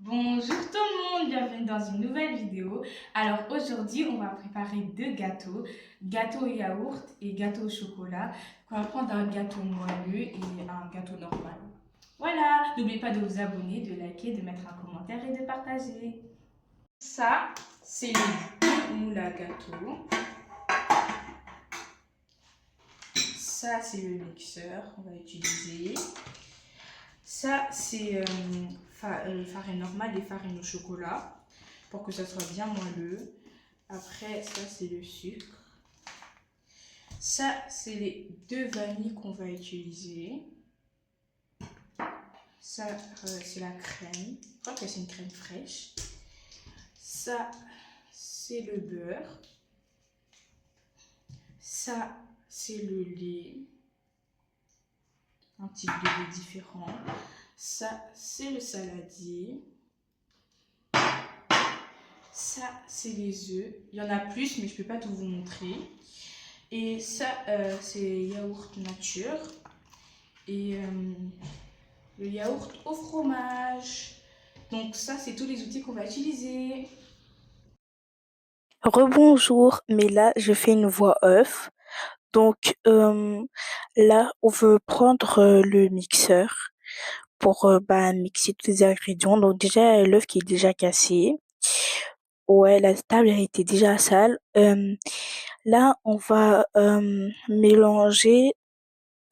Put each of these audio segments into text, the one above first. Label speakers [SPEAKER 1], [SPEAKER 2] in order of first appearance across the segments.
[SPEAKER 1] Bonjour tout le monde, bienvenue dans une nouvelle vidéo. Alors aujourd'hui, on va préparer deux gâteaux, gâteau au yaourt et gâteau au chocolat. On va prendre un gâteau moelleux et un gâteau normal. Voilà, n'oubliez pas de vous abonner, de liker, de mettre un commentaire et de partager. Ça, c'est les deux moules à gâteau. Ça, c'est le mixeur qu'on va utiliser. Ça, c'est farine normale et farine au chocolat pour que ça soit bien moelleux. Après, ça, c'est le sucre. Ça, c'est les deux vanilles qu'on va utiliser. Ça, c'est la crème. Je crois que c'est une crème fraîche. Ça, c'est le beurre. Ça, c'est le lait. Un type de lait différent. Ça, c'est le saladier. Ça, c'est les œufs. Il y en a plus, mais je ne peux pas tout vous montrer. Et ça, c'est yaourt nature. Et le yaourt au fromage. Donc ça, c'est tous les outils qu'on va utiliser.
[SPEAKER 2] Rebonjour, mais là je fais une voix off. Donc là on veut prendre le mixeur pour mixer tous les ingrédients. Donc déjà l'œuf qui est déjà cassé. Ouais, la table elle était déjà sale. Là on va mélanger,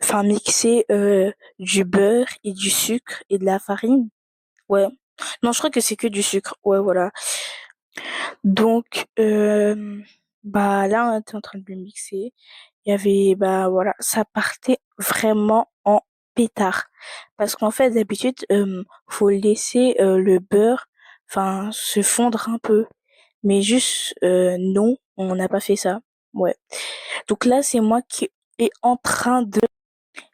[SPEAKER 2] enfin mixer du beurre et du sucre et de la farine. Ouais. Non, je crois que c'est que du sucre. Ouais, voilà. Donc là on était en train de le mixer. Il y avait voilà, ça partait vraiment en pétard parce qu'en fait d'habitude faut laisser le beurre se fondre un peu, mais juste non, on n'a pas fait ça. Ouais. Donc là c'est moi qui est en train de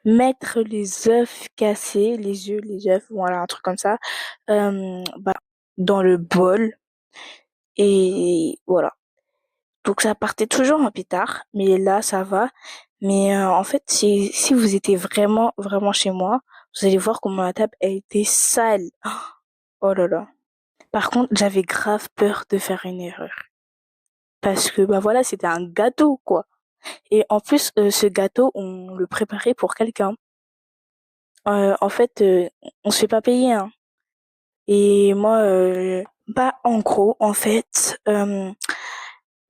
[SPEAKER 2] mettre les œufs cassés, les œufs, voilà, un truc comme ça, dans le bol. Et voilà. Donc ça partait toujours en pétard, mais là ça va. Mais en fait, si vous étiez vraiment, vraiment chez moi, vous allez voir comment la table a été sale. Oh là là. Par contre, j'avais grave peur de faire une erreur. Parce que voilà, c'était un gâteau, quoi. Et en plus, ce gâteau, on le préparait pour quelqu'un. En fait, on se fait pas payer, hein. Et moi, en gros, en fait,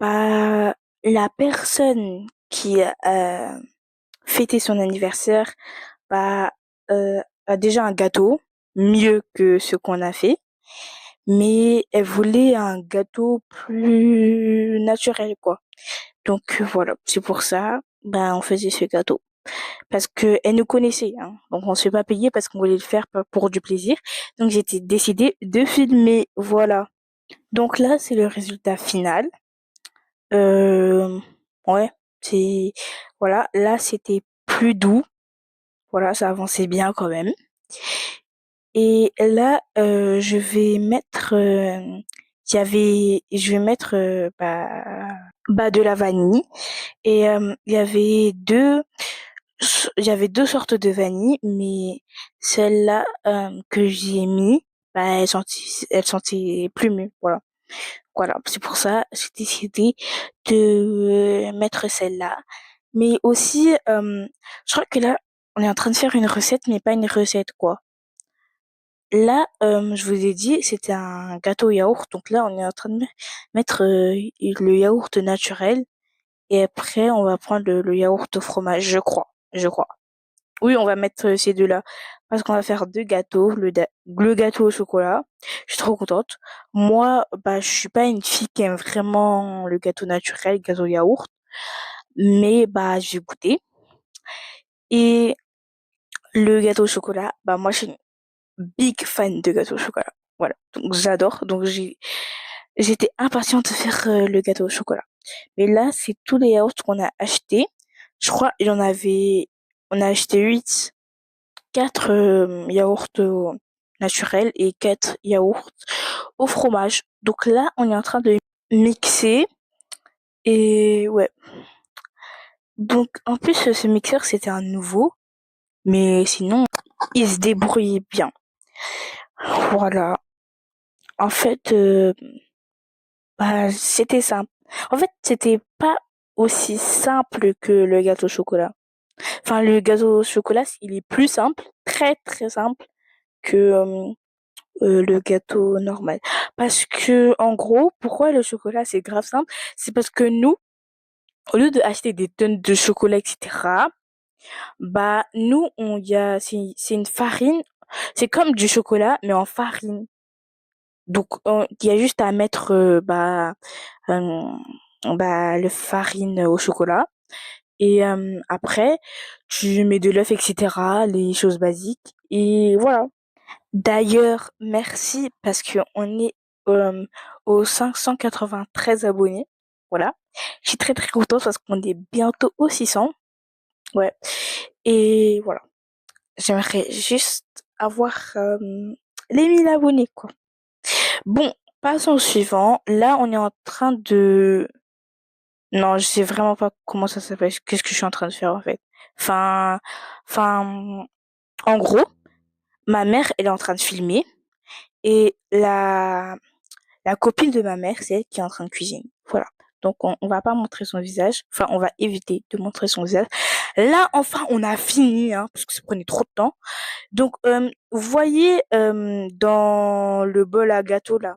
[SPEAKER 2] bah, la personne qui fêtait son anniversaire, bah, a déjà un gâteau, mieux que ce qu'on a fait, mais elle voulait un gâteau plus naturel, quoi. Donc voilà, c'est pour ça, on faisait ce gâteau. Parce que elle nous connaissait, hein. Donc on se fait pas payer parce qu'on voulait le faire pour du plaisir. Donc j'étais décidée de filmer, voilà. Donc là, c'est le résultat final. Euh, ouais, c'est voilà, là c'était plus doux, voilà, ça avançait bien quand même. Et là, je vais mettre de la vanille. Et il y avait deux sortes de vanille, mais celle-là que j'ai mis, elle sentait plus mieux, voilà. Voilà, c'est pour ça j'ai décidé de mettre celle-là. Mais aussi, je crois que là, on est en train de faire une recette, mais pas une recette, quoi. Là, je vous ai dit, c'était un gâteau au yaourt. Donc là, on est en train de mettre le yaourt naturel. Et après, on va prendre le yaourt au fromage, je crois. Je crois. Oui, on va mettre ces deux-là. Parce qu'on va faire deux gâteaux. Le gâteau au chocolat. Je suis trop contente. Moi, je suis pas une fille qui aime vraiment le gâteau naturel, le gâteau au yaourt. Mais, j'ai goûté. Et le gâteau au chocolat, moi, je suis une big fan de gâteau au chocolat. Voilà. Donc, j'adore. Donc, j'étais impatiente de faire le gâteau au chocolat. Mais là, c'est tous les yaourts qu'on a achetés. Je crois on a acheté 8, 4 yaourts naturels et 4 yaourts au fromage. Donc là, on est en train de mixer. Et ouais. Donc en plus, ce mixeur, c'était un nouveau. Mais sinon, il se débrouillait bien. Voilà. En fait, bah, c'était simple. En fait, c'était pas aussi simple que le gâteau au chocolat. Enfin, le gâteau au chocolat, il est plus simple, très très simple que le gâteau normal. Parce que, en gros, pourquoi le chocolat c'est grave simple? C'est parce que nous, au lieu d'acheter des tonnes de chocolat, etc., bah, nous, c'est une farine, c'est comme du chocolat, mais en farine. Donc, il y a juste à mettre, euh, le farine au chocolat. Et après, tu mets de l'œuf, etc., les choses basiques. Et voilà. D'ailleurs, merci parce qu'on est euh, aux 593 abonnés. Voilà. Je suis très très contente parce qu'on est bientôt aux 600. Ouais. Et voilà. J'aimerais juste avoir les 1000 abonnés, quoi. Bon, passons au suivant. Là, on est en train de... Non, je sais vraiment pas comment ça s'appelle. Qu'est-ce que je suis en train de faire, en fait. Enfin, enfin, en gros, ma mère, elle est en train de filmer et la copine de ma mère, c'est elle qui est en train de cuisiner. Voilà. Donc, on va pas montrer son visage. Enfin, on va éviter de montrer son visage. Là, enfin, on a fini, hein, parce que ça prenait trop de temps. Donc, vous voyez, dans le bol à gâteau, là,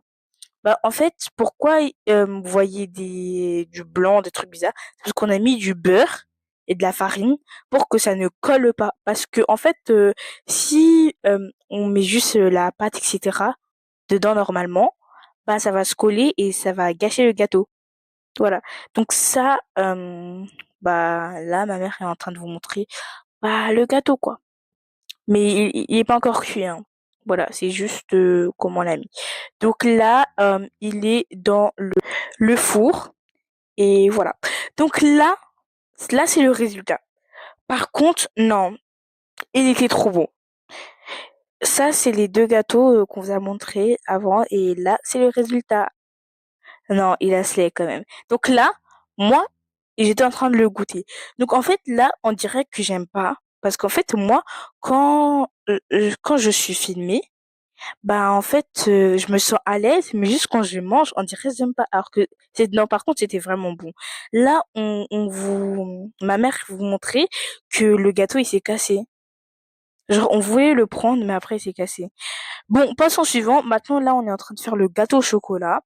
[SPEAKER 2] bah, en fait, pourquoi vous voyez du blanc, des trucs bizarres? C'est parce qu'on a mis du beurre et de la farine pour que ça ne colle pas. Parce que, en fait, si on met juste la pâte, etc., dedans normalement, bah, ça va se coller et ça va gâcher le gâteau. Voilà. Donc ça, bah, là, ma mère est en train de vous montrer, bah, le gâteau, quoi. Mais il est pas encore cuit, hein. Voilà, c'est juste comment on l'a mis. Donc là, il est dans le four et voilà. Donc là c'est le résultat. Par contre, non, il était trop bon. Ça, c'est les deux gâteaux qu'on vous a montrés avant et là, c'est le résultat. Non, il a slay quand même. Donc là, moi, j'étais en train de le goûter. Donc en fait, là, on dirait que j'aime pas. Parce qu'en fait, moi, quand je suis filmée, bah, en fait, je me sens à l'aise, mais juste quand je mange, on dirait que j'aime pas. Alors que non, par contre, c'était vraiment bon. Là, ma mère vous montrait que le gâteau, il s'est cassé. Genre, on voulait le prendre, mais après, il s'est cassé. Bon, passons au suivant. Maintenant, là, on est en train de faire le gâteau au chocolat.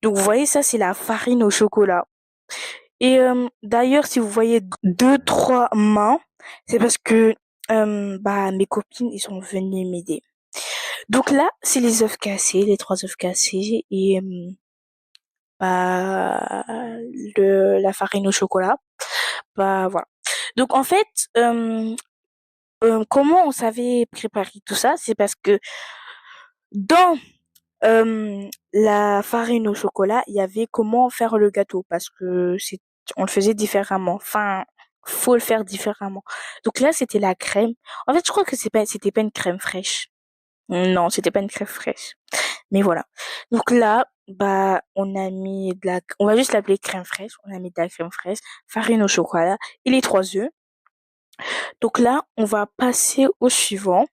[SPEAKER 2] Donc, vous voyez, ça, c'est la farine au chocolat. Et d'ailleurs, si vous voyez deux, trois mains, c'est parce que bah, mes copines, ils sont venues m'aider. Donc là, c'est les œufs cassés, les trois œufs cassés et bah, la farine au chocolat. Bah voilà. Donc en fait, comment on savait préparer tout ça? C'est parce que dans la farine au chocolat, il y avait comment faire le gâteau parce que on le faisait différemment. Enfin, faut le faire différemment. Donc là, c'était la crème. En fait, je crois que c'était pas une crème fraîche. Non, c'était pas une crème fraîche. Mais voilà. Donc là, bah, on va juste l'appeler crème fraîche. On a mis de la crème fraîche, farine au chocolat et les trois œufs. Donc là, on va passer au suivant.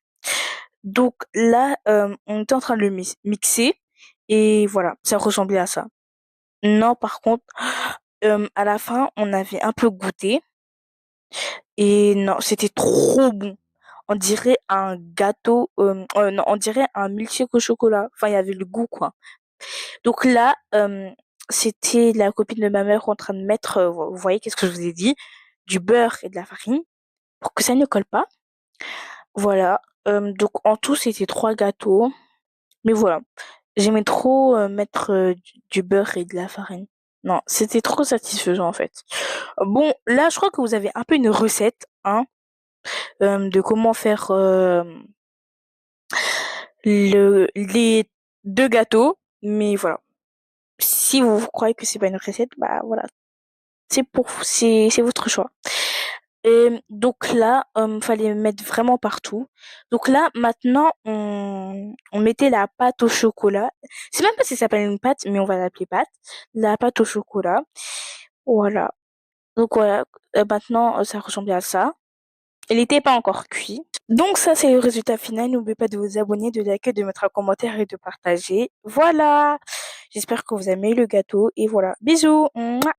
[SPEAKER 2] Donc là, on était en train de le mixer et voilà, ça ressemblait à ça. Non, par contre, à la fin, on avait un peu goûté et non, c'était trop bon. On dirait un gâteau, non, on dirait un milkshake au chocolat. Enfin, il y avait le goût, quoi. Donc là, c'était la copine de ma mère en train de mettre, vous voyez, qu'est-ce que je vous ai dit, du beurre et de la farine pour que ça ne colle pas. Voilà. Donc en tout, c'était trois gâteaux. Mais voilà. J'aimais trop mettre du beurre et de la farine. Non, c'était trop satisfaisant en fait. Bon, là, je crois que vous avez un peu une recette, hein, de comment faire les deux gâteaux. Mais voilà. Si vous croyez que c'est pas une recette, bah voilà, c'est votre choix. Et donc là, fallait mettre vraiment partout. Donc là, maintenant, on mettait la pâte au chocolat. C'est même pas si ça s'appelle une pâte, mais on va l'appeler pâte. La pâte au chocolat. Voilà. Donc voilà, maintenant, ça ressemblait à ça. Il n'était pas encore cuit. Donc ça, c'est le résultat final. N'oubliez pas de vous abonner, de liker, de mettre un commentaire et de partager. Voilà. J'espère que vous aimez le gâteau. Et voilà. Bisous. Mouah.